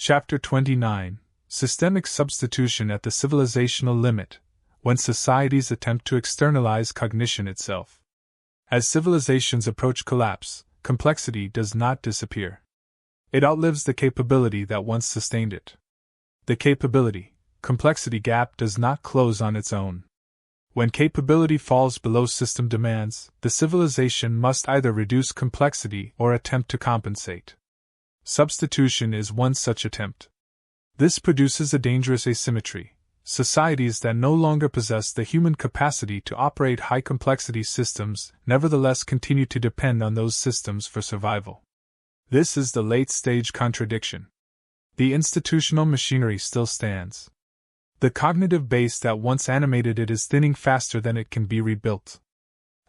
Chapter 29: Systemic Substitution at the Civilisational Limit, when societies attempt to externalize cognition itself. As civilizations approach collapse, complexity does not disappear. It outlives the capability that once sustained it. The capability-complexity gap does not close on its own. When capability falls below system demands, the civilization must either reduce complexity or attempt to compensate. Substitution is one such attempt. This produces a dangerous asymmetry. Societies that no longer possess the human capacity to operate high-complexity systems nevertheless continue to depend on those systems for survival. This is the late-stage contradiction. The institutional machinery still stands. The cognitive base that once animated it is thinning faster than it can be rebuilt.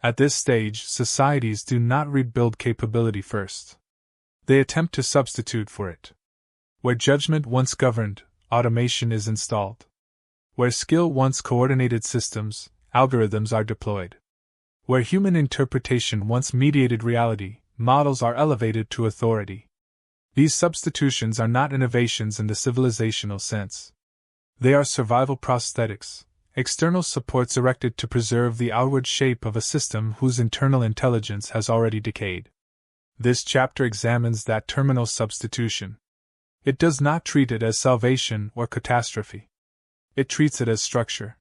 At this stage, societies do not rebuild capability first. They attempt to substitute for it. Where judgment once governed, automation is installed. Where skill once coordinated systems, algorithms are deployed. Where human interpretation once mediated reality, models are elevated to authority. These substitutions are not innovations in the civilisational sense. They are survival prosthetics, external supports erected to preserve the outward shape of a system whose internal intelligence has already decayed. This chapter examines that terminal substitution. It does not treat it as salvation or catastrophe. It treats it as structure.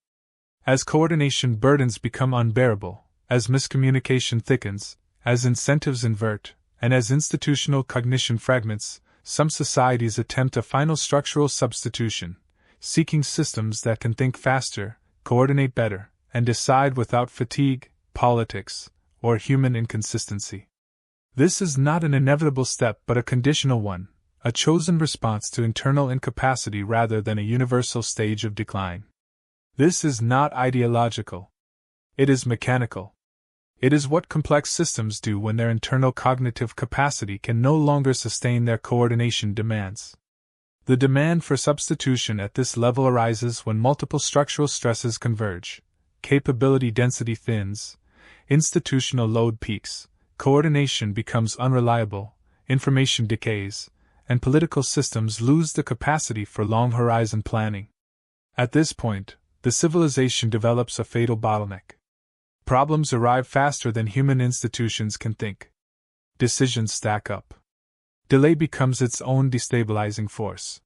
As coordination burdens become unbearable, as miscommunication thickens, as incentives invert, and as institutional cognition fragments, some societies attempt a final structural substitution, seeking systems that can think faster, coordinate better, and decide without fatigue, politics, or human inconsistency. This is not an inevitable step but a conditional one, a chosen response to internal incapacity rather than a universal stage of decline. This is not ideological. It is mechanical. It is what complex systems do when their internal cognitive capacity can no longer sustain their coordination demands. The demand for substitution at this level arises when multiple structural stresses converge, capability density thins, institutional load peaks, coordination becomes unreliable, information decays, and political systems lose the capacity for long-horizon planning. At this point, the civilization develops a fatal bottleneck. Problems arrive faster than human institutions can think. Decisions stack up. Delay becomes its own destabilizing force.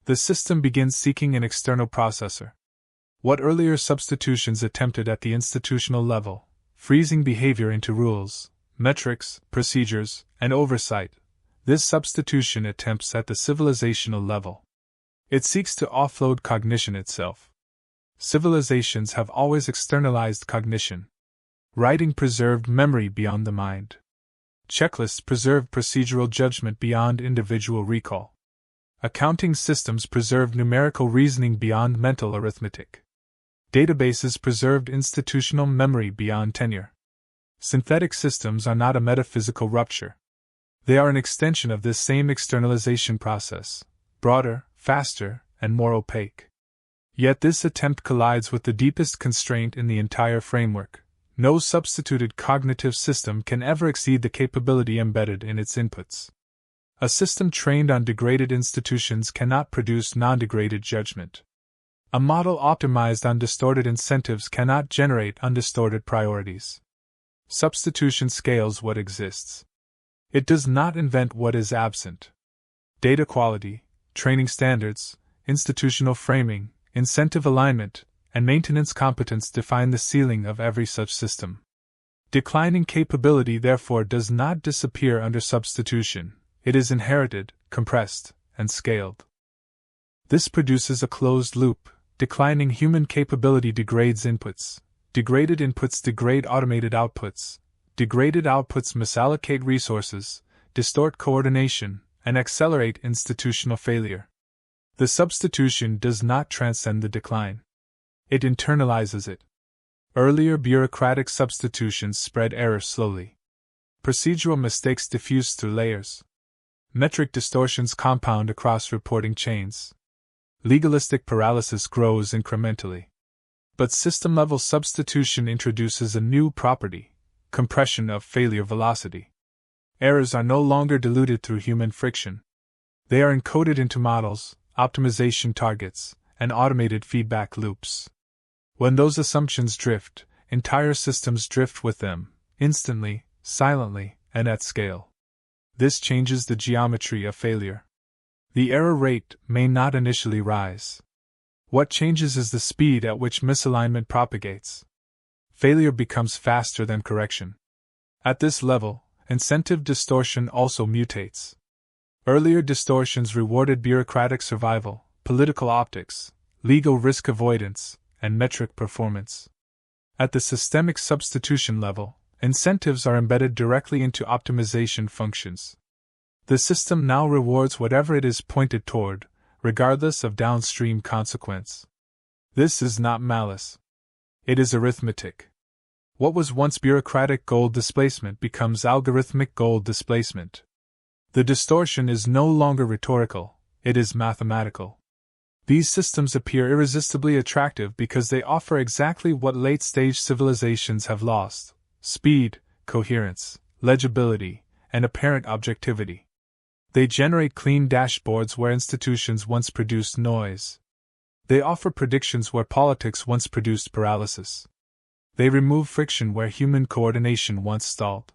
The system begins seeking an external processor. What earlier substitutions attempted at the institutional level, freezing behavior into rules, metrics, procedures, and oversight, this substitution attempts at the civilisational level. It seeks to offload cognition itself. Civilizations have always externalized cognition. Writing preserved memory beyond the mind. Checklists preserved procedural judgment beyond individual recall. Accounting systems preserved numerical reasoning beyond mental arithmetic. Databases preserved institutional memory beyond tenure. Synthetic systems are not a metaphysical rupture. They are an extension of this same externalization process, broader, faster, and more opaque. Yet this attempt collides with the deepest constraint in the entire framework. No substituted cognitive system can ever exceed the capability embedded in its inputs. A system trained on degraded institutions cannot produce non-degraded judgment. A model optimized on distorted incentives cannot generate undistorted priorities. Substitution scales what exists. It does not invent what is absent. Data quality, training standards, institutional framing, incentive alignment, and maintenance competence define the ceiling of every such system. Declining capability therefore does not disappear under substitution, it is inherited, compressed, and scaled. This produces a closed loop. Declining human capability degrades inputs. Degraded inputs degrade automated outputs. Degraded outputs misallocate resources, distort coordination, and accelerate institutional failure. The substitution does not transcend the decline. It internalizes it. Earlier bureaucratic substitutions spread error slowly. Procedural mistakes diffuse through layers. Metric distortions compound across reporting chains. Legalistic paralysis grows incrementally. But system-level substitution introduces a new property: compression of failure velocity. Errors are no longer diluted through human friction. They are encoded into models, optimization targets, and automated feedback loops. When those assumptions drift, entire systems drift with them, instantly, silently, and at scale. This changes the geometry of failure. The error rate may not initially rise. What changes is the speed at which misalignment propagates. Failure becomes faster than correction. At this level, incentive distortion also mutates. Earlier distortions rewarded bureaucratic survival, political optics, legal risk avoidance, and metric performance. At the systemic substitution level, incentives are embedded directly into optimization functions. The system now rewards whatever it is pointed toward, regardless of downstream consequence. This is not malice. It is arithmetic. What was once bureaucratic goal displacement becomes algorithmic goal displacement. The distortion is no longer rhetorical, it is mathematical. These systems appear irresistibly attractive because they offer exactly what late-stage civilizations have lost: speed, coherence, legibility, and apparent objectivity. They generate clean dashboards where institutions once produced noise. They offer predictions where politics once produced paralysis. They remove friction where human coordination once stalled.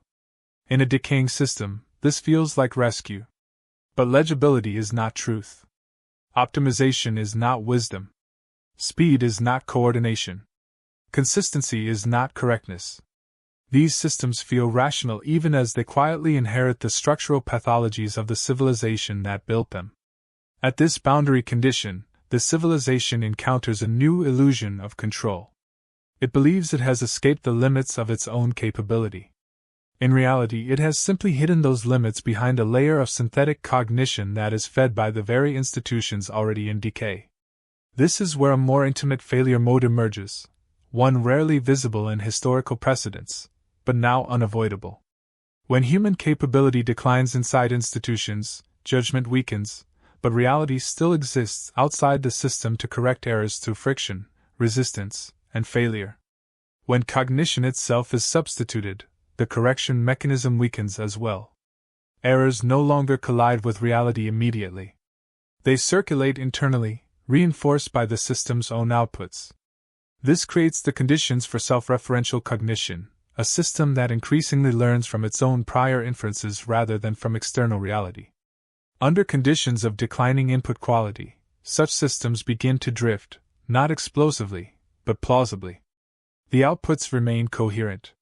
In a decaying system, this feels like rescue. But legibility is not truth. Optimization is not wisdom. Speed is not coordination. Consistency is not correctness. These systems feel rational even as they quietly inherit the structural pathologies of the civilization that built them. At this boundary condition, the civilization encounters a new illusion of control. It believes it has escaped the limits of its own capability. In reality, it has simply hidden those limits behind a layer of synthetic cognition that is fed by the very institutions already in decay. This is where a more intimate failure mode emerges, one rarely visible in historical precedents, but now unavoidable. When human capability declines inside institutions, judgment weakens, but reality still exists outside the system to correct errors through friction, resistance, and failure. When cognition itself is substituted, the correction mechanism weakens as well. Errors no longer collide with reality immediately. They circulate internally, reinforced by the system's own outputs. This creates the conditions for self-referential cognition, a system that increasingly learns from its own prior inferences rather than from external reality. Under conditions of declining input quality, such systems begin to drift, not explosively, but plausibly. The outputs remain coherent.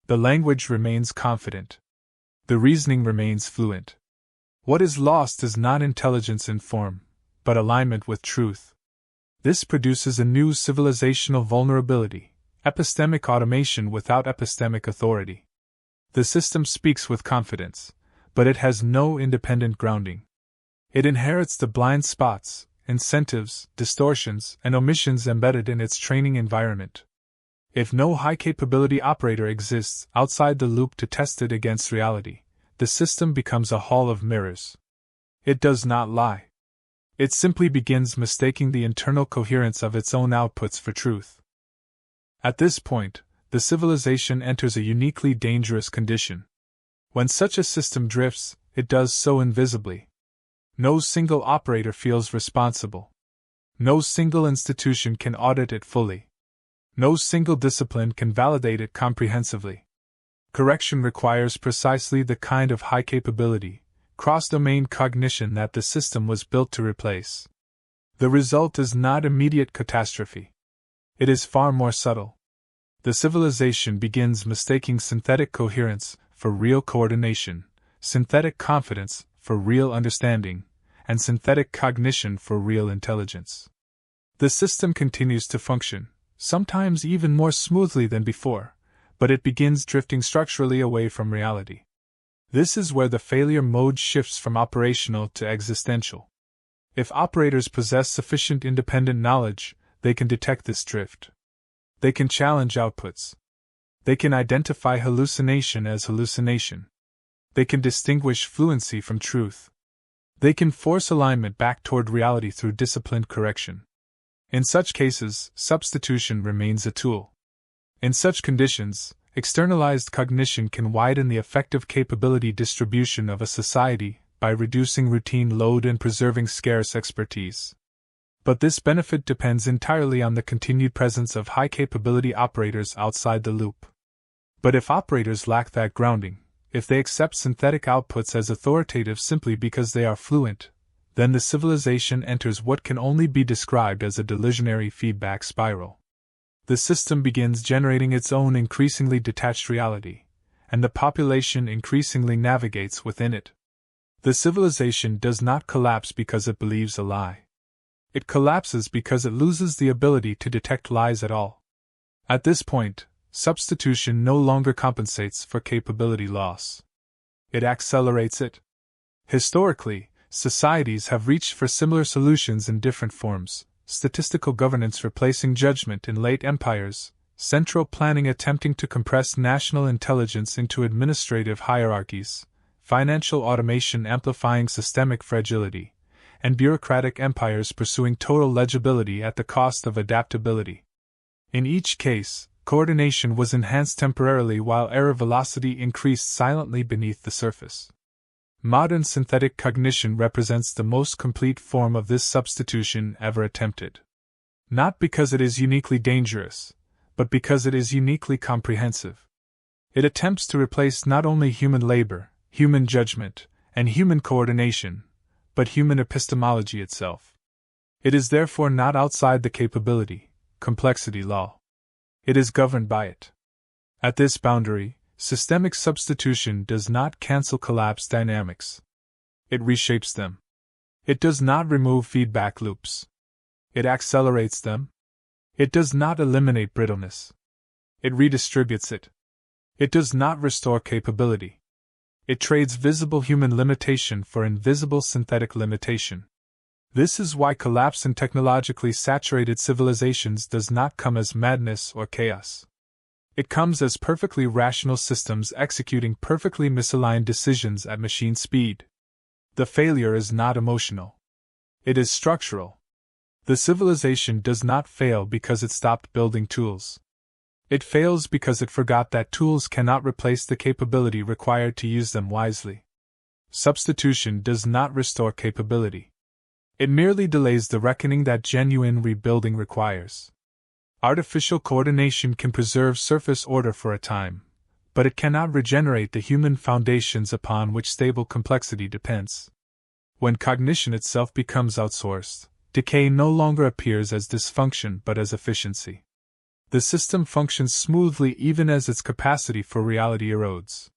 The language remains confident. The reasoning remains fluent. What is lost is not intelligence in form, but alignment with truth. This produces a new civilisational vulnerability, epistemic automation without epistemic authority. The system speaks with confidence, but it has no independent grounding. It inherits the blind spots, incentives, distortions, and omissions embedded in its training environment. If no high-capability operator exists outside the loop to test it against reality, the system becomes a hall of mirrors. It does not lie. It simply begins mistaking the internal coherence of its own outputs for truth. At this point, the civilization enters a uniquely dangerous condition. When such a system drifts, it does so invisibly. No single operator feels responsible. No single institution can audit it fully. No single discipline can validate it comprehensively. Correction requires precisely the kind of high capability, cross-domain cognition that the system was built to replace. The result is not immediate catastrophe. It is far more subtle. The civilization begins mistaking synthetic coherence for real coordination, synthetic confidence for real understanding, and synthetic cognition for real intelligence. The system continues to function, sometimes even more smoothly than before, but it begins drifting structurally away from reality. This is where the failure mode shifts from operational to existential. If operators possess sufficient independent knowledge, they can detect this drift. They can challenge outputs. They can identify hallucination as hallucination. They can distinguish fluency from truth. They can force alignment back toward reality through disciplined correction. In such cases, substitution remains a tool. In such conditions, externalized cognition can widen the effective capability distribution of a society, by reducing routine load and preserving scarce expertise. But this benefit depends entirely on the continued presence of high-capability operators outside the loop. But if operators lack that grounding, if they accept synthetic outputs as authoritative simply because they are fluent, then the civilization enters what can only be described as a delusionary feedback spiral. The system begins generating its own increasingly detached reality, and the population increasingly navigates within it. The civilization does not collapse because it believes a lie. It collapses because it loses the ability to detect lies at all. At this point, substitution no longer compensates for capability loss. It accelerates it. Historically, societies have reached for similar solutions in different forms: statistical governance replacing judgment in late empires, central planning attempting to compress national intelligence into administrative hierarchies, financial automation amplifying systemic fragility, and bureaucratic empires pursuing total legibility at the cost of adaptability. In each case, coordination was enhanced temporarily while error velocity increased silently beneath the surface. Modern synthetic cognition represents the most complete form of this substitution ever attempted. Not because it is uniquely dangerous, but because it is uniquely comprehensive. It attempts to replace not only human labor, human judgment, and human coordination, but human epistemology itself. It is therefore not outside the capability, complexity law. It is governed by it. At this boundary, systemic substitution does not cancel collapse dynamics. It reshapes them. It does not remove feedback loops. It accelerates them. It does not eliminate brittleness. It redistributes it. It does not restore capability. It trades visible human limitation for invisible synthetic limitation. This is why collapse in technologically saturated civilizations does not come as madness or chaos. It comes as perfectly rational systems executing perfectly misaligned decisions at machine speed. The failure is not emotional. It is structural. The civilization does not fail because it stopped building tools. It fails because it forgot that tools cannot replace the capability required to use them wisely. Substitution does not restore capability. It merely delays the reckoning that genuine rebuilding requires. Artificial coordination can preserve surface order for a time, but it cannot regenerate the human foundations upon which stable complexity depends. When cognition itself becomes outsourced, decay no longer appears as dysfunction but as efficiency. The system functions smoothly even as its capacity for reality erodes.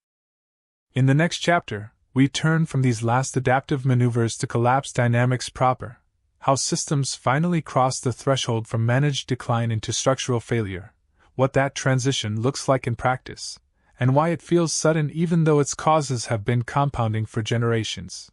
In the next chapter, we turn from these last adaptive maneuvers to collapse dynamics proper, how systems finally cross the threshold from managed decline into structural failure, what that transition looks like in practice, and why it feels sudden even though its causes have been compounding for generations.